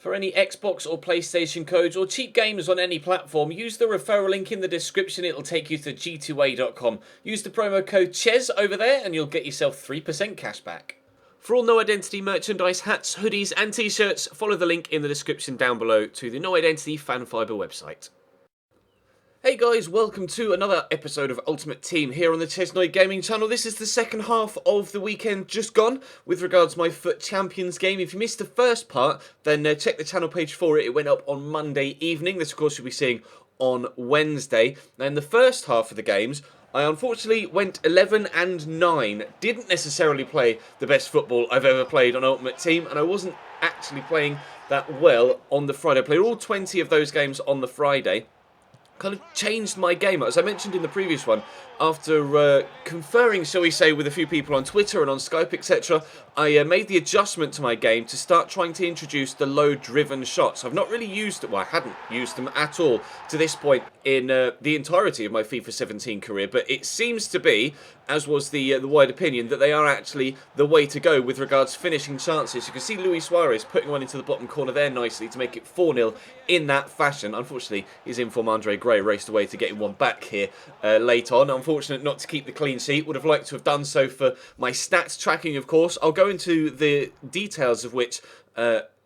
For any Xbox or PlayStation codes or cheap games on any platform, use the referral link in the description. It'll take you to g2a.com. Use the promo code CHES over there and you'll get yourself 3% cash back. For all No Identity merchandise, hats, hoodies and t-shirts, follow the link in the description down below to the No Identity Fan Fibre website. Hey guys, welcome to another episode of Ultimate Team here on the Chesnoid Gaming channel. This is the second half of the weekend just gone with regards to my FUT Champions game. If you missed the first part, then check the channel page for it. It went up on Monday evening. This, of course, you'll be seeing on Wednesday. Now, in the first half of the games, I unfortunately went 11 and 9. Didn't necessarily play the best football I've ever played on Ultimate Team, and I wasn't actually playing that well on the Friday. I played all 20 of those games on the Friday. Kind of changed my game, as I mentioned in the previous one. After conferring, shall we say, with a few people on Twitter and on Skype, etc., I made the adjustment to my game to start trying to introduce the low-driven shots. I've not really used it, well, I hadn't used them at all to this point in the entirety of my FIFA 17 career, but it seems to be, as was the wide opinion, that they are actually the way to go with regards to finishing chances. You can see Luis Suarez putting one into the bottom corner there nicely to make it 4-0 in that fashion. Unfortunately, his inform Andre Gray raced away to getting one back here late on. Unfortunate not to keep the clean sheet. Would have liked to have done so for my stats tracking, of course. I'll go into the details of which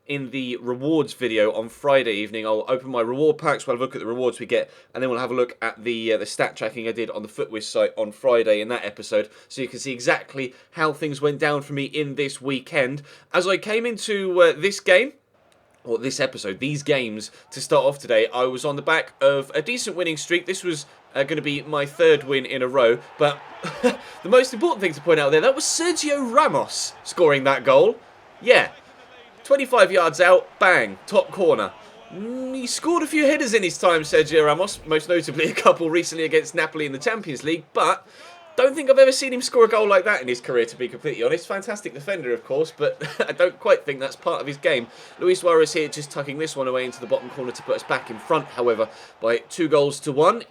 in the rewards video on Friday evening. I'll open my reward packs, we'll have a look at the rewards we get, and then we'll have a look at the stat tracking I did on the FUTWiz site on Friday in that episode, so you can see exactly how things went down for me in this weekend. As I came into this game, or this episode, these games, to start off today, I was on the back of a decent winning streak. This was going to be my third win in a row, but the most important thing to point out there, that was Sergio Ramos scoring that goal. Yeah. 25 yards out, bang, top corner. He scored a few headers in his time, Sergio Ramos, most notably a couple recently against Napoli in the Champions League, but don't think I've ever seen him score a goal like that in his career, to be completely honest. Fantastic defender, of course, but I don't quite think that's part of his game. Luis Suarez here just tucking this one away into the bottom corner to put us back in front, however, by 2-1.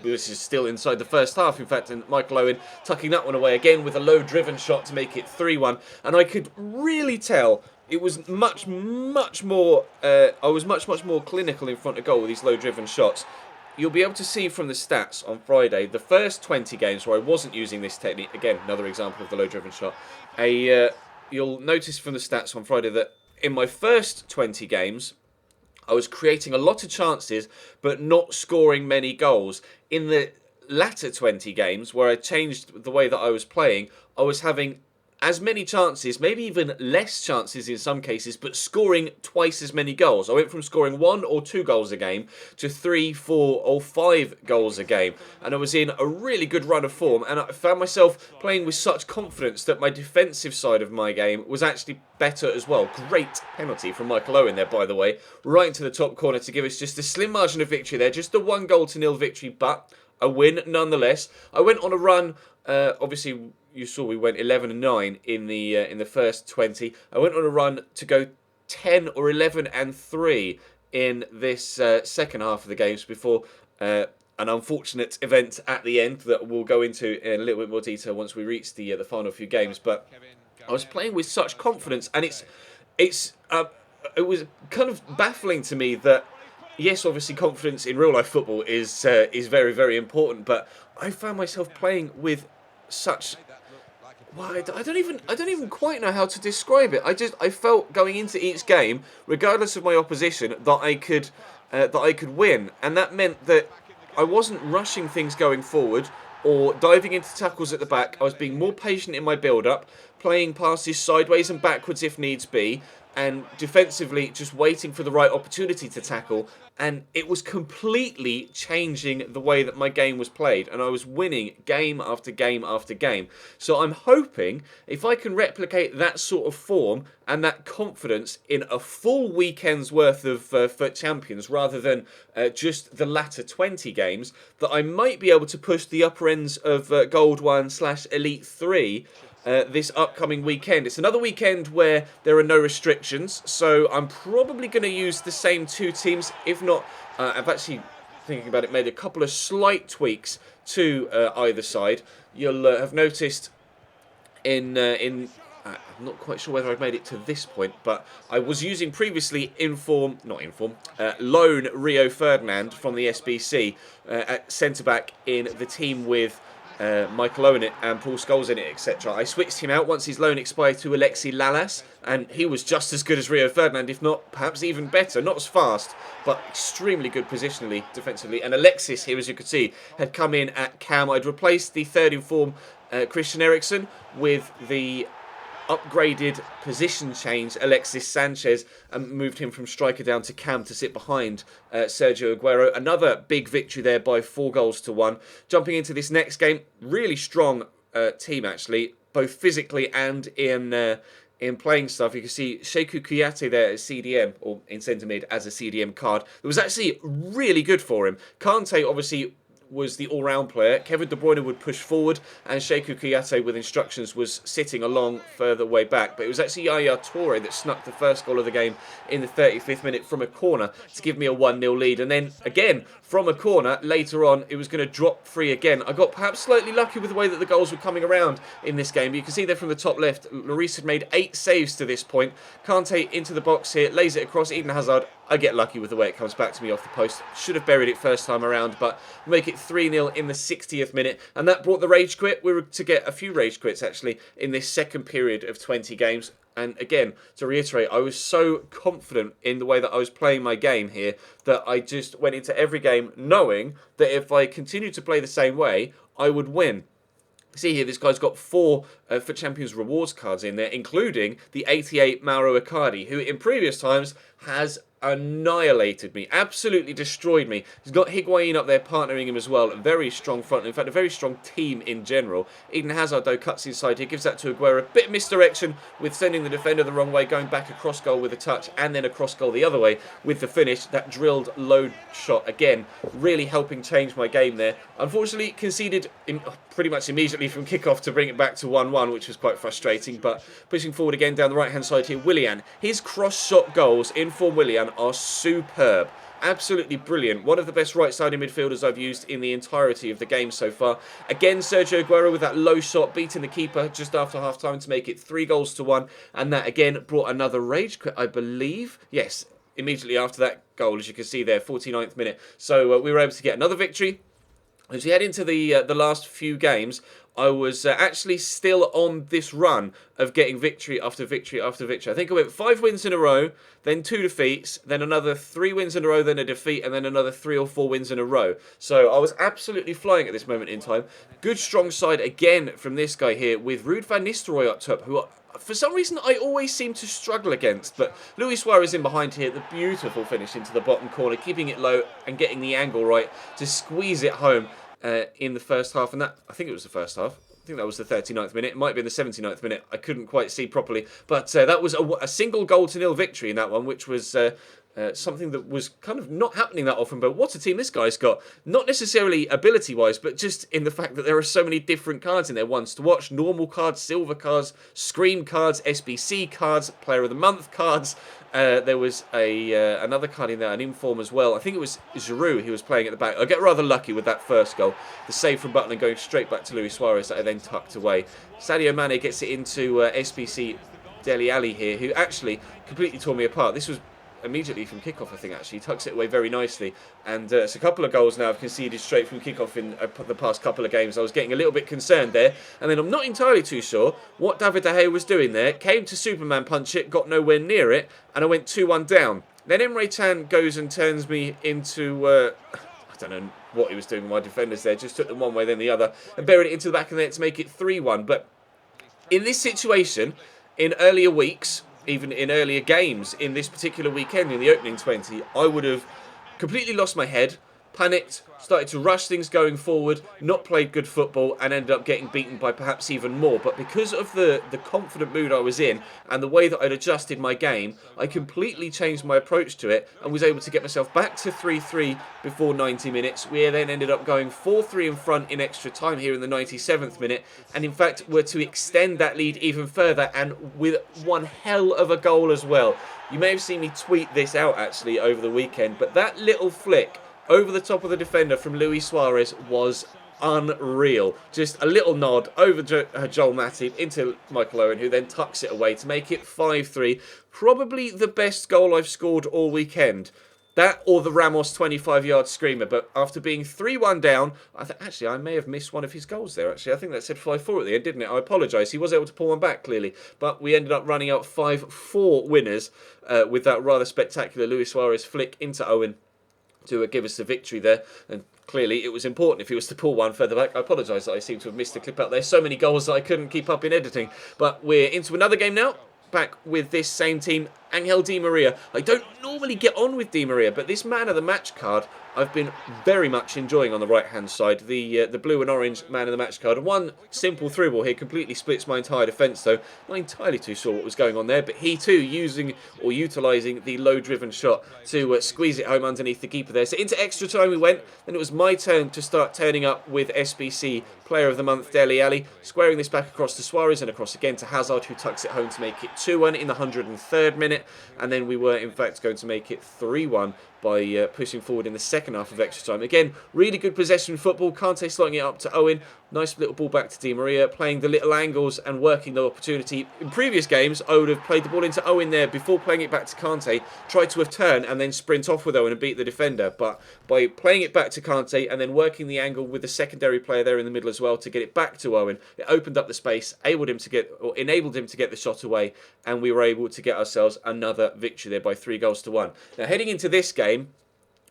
This is still inside the first half, in fact, and Michael Owen tucking that one away again with a low-driven shot to make it 3-1. And I could really tell it was much more. I was much more clinical in front of goal with these low-driven shots. You'll be able to see from the stats on Friday, the first 20 games where I wasn't using this technique. Again, another example of the low-driven shot. You'll notice from the stats on Friday that in my first 20 games, I was creating a lot of chances, but not scoring many goals. In the latter 20 games, where I changed the way that I was playing, I was having as many chances, maybe even less chances in some cases, but scoring twice as many goals. I went from scoring 1 or 2 goals a game to 3, 4 or 5 goals a game. And I was in a really good run of form, and I found myself playing with such confidence that my defensive side of my game was actually better as well. Great penalty from Michael Owen there, by the way, right into the top corner to give us just a slim margin of victory there. Just a 1-0 victory, but a win nonetheless. I went on a run, obviously you saw we went 11 and 9 in the first 20. I went on a run to go 10 or 11 and 3 in this second half of the games before an unfortunate event at the end that we'll go into in a little bit more detail once we reach the final few games. But I was playing with such confidence, and it was kind of baffling to me that, yes, obviously confidence in real life football is very, very important, but I found myself playing with such, well, I don't even quite know how to describe it. I felt going into each game, regardless of my opposition, that I could win, and that meant that I wasn't rushing things going forward or diving into tackles at the back. I was being more patient in my build-up, playing passes sideways and backwards if needs be, and defensively just waiting for the right opportunity to tackle, and it was completely changing the way that my game was played, and I was winning game after game after game. So I'm hoping if I can replicate that sort of form and that confidence in a full weekend's worth of FUT Champions rather than just the latter 20 games, that I might be able to push the upper ends of Gold 1/Elite 3 this upcoming weekend. It's another weekend where there are no restrictions, so I'm probably going to use the same 2 teams. If not, I've actually, thinking about it, made a couple of slight tweaks to either side. You'll have noticed in I'm not quite sure whether I've made it to this point, but I was using previously loan Rio Ferdinand from the SBC at centre-back in the team with Michael Owen and Paul Scholes in it, etc. I switched him out once his loan expired to Alexi Lalas, and he was just as good as Rio Ferdinand, if not perhaps even better. Not as fast, but extremely good positionally, defensively. And Alexis here, as you could see, had come in at cam. I'd replaced the third in form Christian Eriksen with the upgraded position change Alexis Sanchez and moved him from striker down to cam to sit behind Sergio Aguero. Another big victory there by 4-1. Jumping into this next game, really strong team actually, both physically and in playing stuff. You can see Sheku Kouyaté there as CDM, or in centre mid as a CDM card. It was actually really good for him. Kante obviously was the all-round player. Kevin De Bruyne would push forward, and Sheku Kouyaté with instructions was sitting along further way back. But it was actually Yaya Toure that snuck the first goal of the game in the 35th minute from a corner to give me a 1-0 lead. And then again from a corner later on, it was going to drop free again. I got perhaps slightly lucky with the way that the goals were coming around in this game. But you can see there from the top left, Lloris had made 8 saves to this point. Kante into the box here, lays it across. Eden Hazard, I get lucky with the way it comes back to me off the post. Should have buried it first time around, but make it 3-0 in the 60th minute. And that brought the rage quit. We were to get a few rage quits, actually, in this second period of 20 games. And again, to reiterate, I was so confident in the way that I was playing my game here that I just went into every game knowing that if I continued to play the same way, I would win. See here, this guy's got 4 FUT Champions rewards cards in there, including the 88 Mauro Icardi, who in previous times has annihilated me, absolutely destroyed me. He's got Higuain up there partnering him as well. A very strong front, in fact a very strong team in general. Eden Hazard though cuts inside here, gives that to Aguero. A bit of misdirection with sending the defender the wrong way, going back across goal with a touch, and then across goal the other way with the finish. That drilled load shot again, really helping change my game there. Unfortunately conceded pretty much immediately from kickoff to bring it back to 1-1, which was quite frustrating. But pushing forward again down the right hand side here, Willian. His cross shot goals in form Willian are superb. Absolutely brilliant. One of the best right-sided midfielders I've used in the entirety of the game so far. Again, Sergio Aguero with that low shot, beating the keeper just after half-time to make it 3-1. And that, again, brought another rage quit, I believe. Yes, immediately after that goal, as you can see there, 49th minute. So we were able to get another victory. As we head into the last few games, I was actually still on this run of getting victory after victory after victory. I think I went 5 wins in a row, then 2 defeats, then another 3 wins in a row, then a defeat, and then another 3 or 4 wins in a row. So I was absolutely flying at this moment in time. Good strong side again from this guy here with Ruud van Nistelrooy up top, who for some reason I always seem to struggle against. But Luis Suarez in behind here, the beautiful finish into the bottom corner, keeping it low and getting the angle right to squeeze it home in the first half. And that, I think it was the first half. I think that was the 39th minute. It might be the 79th minute. I couldn't quite see properly. But that was a single goal to nil victory in that one, which was something that was kind of not happening that often. But what a team this guy's got. Not necessarily ability-wise, but just in the fact that there are so many different cards in there. Ones to watch, normal cards, silver cards, scream cards, SBC cards, Player of the Month cards. There was another card in there, an inform as well. I think it was Giroud he was playing at the back. I get rather lucky with that first goal. The save from Butland going straight back to Luis Suarez that I then tucked away. Sadio Mane gets it into SBC Dele Alli here, who actually completely tore me apart. This was immediately from kickoff, I think, actually. He tucks it away very nicely. And it's a couple of goals now I've conceded straight from kickoff in the past couple of games. I was getting a little bit concerned there. And then I'm not entirely too sure what David De Gea was doing there. Came to Superman punch it, got nowhere near it, and I went 2-1 down. Then Emre Can goes and turns me into... I don't know what he was doing with my defenders there. Just took them one way, then the other, and buried it into the back of the net to make it 3-1. But in this situation, in earlier weeks, even in earlier games, in this particular weekend, in the opening 20, I would have completely lost my head, panicked, started to rush things going forward, not played good football, and ended up getting beaten by perhaps even more. But because of the confident mood I was in, and the way that I'd adjusted my game, I completely changed my approach to it, and was able to get myself back to 3-3 before 90 minutes. We then ended up going 4-3 in front in extra time here in the 97th minute, and in fact were to extend that lead even further, and with one hell of a goal as well. You may have seen me tweet this out actually over the weekend, but that little flick over the top of the defender from Luis Suarez was unreal. Just a little nod over Joel Matip into Michael Owen, who then tucks it away to make it 5-3. Probably the best goal I've scored all weekend. That or the Ramos 25-yard screamer. But after being 3-1 down, actually, I may have missed one of his goals there, actually. I think that said 5-4 at the end, didn't it? I apologise. He was able to pull one back, clearly. But we ended up running out 5-4 winners with that rather spectacular Luis Suarez flick into Owen to give us the victory there. And clearly it was important if he was to pull one further back. I apologise that I seem to have missed the clip out there. So many goals that I couldn't keep up in editing. But we're into another game now. Back with this same team, Angel Di Maria. I don't normally get on with Di Maria, but this man of the match card I've been very much enjoying on the right-hand side. The blue and orange man of the match card. One simple through ball here completely splits my entire defence, though. Not entirely too sure what was going on there, but he too using or utilising the low-driven shot to squeeze it home underneath the keeper there. So into extra time we went, then it was my turn to start turning up with SBC Player of the Month, Dele Alli, squaring this back across to Suarez and across again to Hazard, who tucks it home to make it 2-1 in the 103rd minute, and then we were in fact going to make it 3-1 by pushing forward in the second half of extra time. Again, really good possession football. Kante slotting it up to Owen. Nice little ball back to Di Maria, playing the little angles and working the opportunity. In previous games, I would have played the ball into Owen there before playing it back to Kante, tried to have turned and then sprint off with Owen and beat the defender. But by playing it back to Kante and then working the angle with the secondary player there in the middle as well to get it back to Owen, it opened up the space, enabled him to get the shot away, and we were able to get ourselves another victory there by 3-1. Now, heading into this game,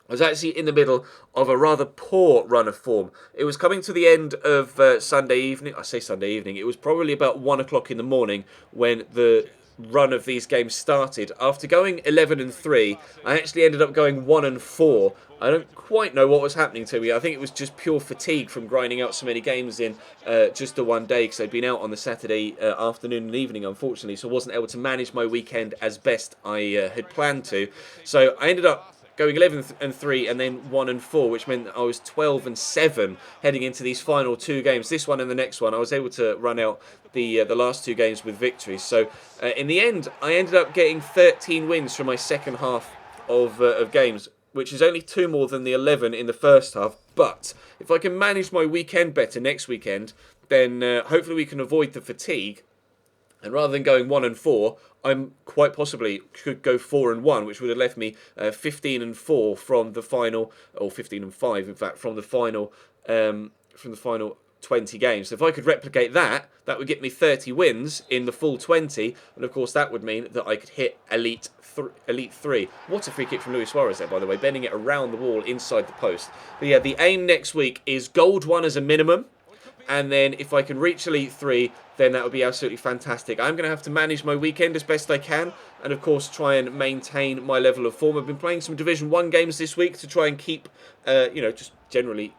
I was actually in the middle of a rather poor run of form. It was coming to the end of Sunday evening. I say Sunday evening. It was probably about 1 o'clock in the morning when the run of these games started. After going 11-3, I actually ended up going 1-4. I don't quite know what was happening to me. I think it was just pure fatigue from grinding out so many games in just the one day, because I'd been out on the Saturday afternoon and evening, unfortunately, so I wasn't able to manage my weekend as best I had planned to. So I ended up going 11-3 and then 1-4, which meant that I was 12-7 heading into these final two games. This one and the next one, I was able to run out the last two games with victories. So in the end, I ended up getting 13 wins from my second half of games, which is only 2 more than the 11 in the first half. But if I can manage my weekend better next weekend, then hopefully we can avoid the fatigue. And rather than going 1-4, I'm quite possibly could go 4-1, which would have left me 15-4 from the final, or 15-5, in fact, from the final 20 games. So if I could replicate that, that would get me 30 wins in the full 20, and of course that would mean that I could hit Elite 3. What a free kick from Luis Suarez there, by the way, bending it around the wall inside the post. But yeah, the aim next week is Gold 1 as a minimum. And then if I can reach Elite 3, then that would be absolutely fantastic. I'm going to have to manage my weekend as best I can. And of course, try and maintain my level of form. I've been playing some Division 1 games this week to try and keep, just generally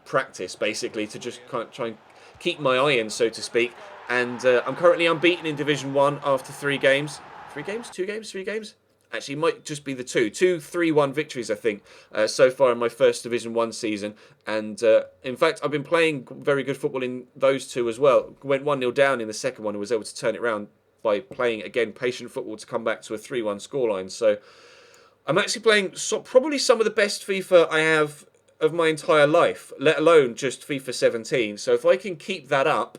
practice, basically. To just try and keep my eye in, so to speak. And I'm currently unbeaten in Division 1 after 3 games. 3 games? 2 games? 3 games? Actually, it might just be the 2 3-1 victories, I think, so far in my first Division 1 season. And in fact, I've been playing very good football in those 2 as well. Went 1-0 down in the second one and was able to turn it around by playing, again, patient football to come back to a 3-1 scoreline. So I'm actually playing probably some of the best FIFA I have of my entire life, let alone just FIFA 17. So if I can keep that up,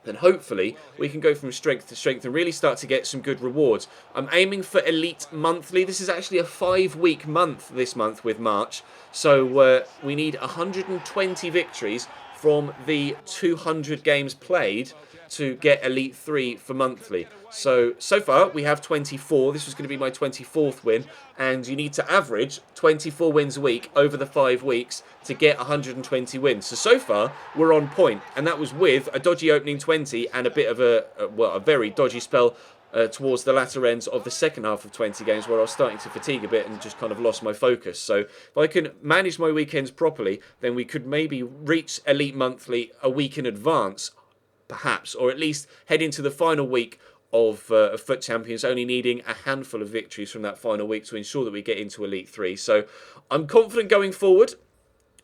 then hopefully we can go from strength to strength and really start to get some good rewards. I'm aiming for Elite Monthly. This is actually a 5-week month this month with March. So we need 120 victories from the 200 games played to get Elite 3 for monthly. So far we have 24. This was going to be my 24th win, and you need to average 24 wins a week over the 5 weeks to get 120 wins. So far we're on point, and that was with a dodgy opening 20 and a bit of a very dodgy spell towards the latter ends of the second half of 20 games, where I was starting to fatigue a bit and just kind of lost my focus. So if I can manage my weekends properly, then we could maybe reach Elite Monthly a week in advance, perhaps, or at least head into the final week of FUT Champions, only needing a handful of victories from that final week to ensure that we get into Elite 3. So I'm confident going forward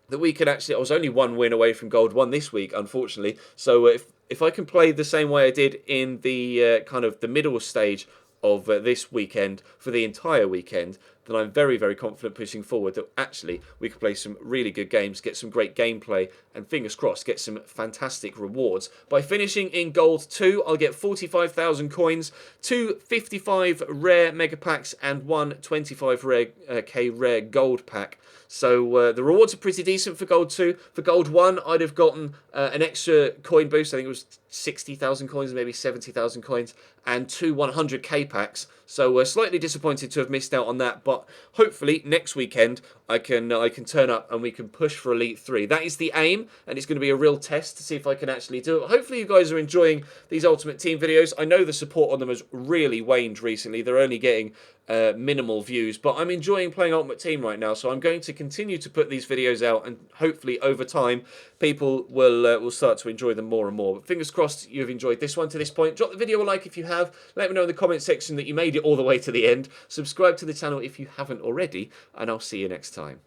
that we can actually... I was only 1 win away from Gold 1 this week, unfortunately. So if I can play the same way I did in the kind of the middle stage of this weekend for the entire weekend, then I'm very, very confident pushing forward that actually we could play some really good games, get some great gameplay, and fingers crossed, get some fantastic rewards. By finishing in Gold 2, I'll get 45,000 coins, 2 55 rare mega packs, and 1 25 rare gold pack. So the rewards are pretty decent for Gold 2. For Gold 1, I'd have gotten an extra coin boost. I think it was 60,000 coins, maybe 70,000 coins, and 2 100k packs. So we're slightly disappointed to have missed out on that, but hopefully next weekend I can turn up and we can push for Elite 3. That is the aim, and it's going to be a real test to see if I can actually do it. Hopefully you guys are enjoying these Ultimate Team videos. I know the support on them has really waned recently. They're only getting minimal views, but I'm enjoying playing Ultimate Team right now, so I'm going to continue to put these videos out, and hopefully over time people will start to enjoy them more and more. But fingers crossed you've enjoyed this one to this point. Drop the video a like if you have. Let me know in the comment section that you made it all the way to the end. Subscribe to the channel if you haven't already, and I'll see you next time.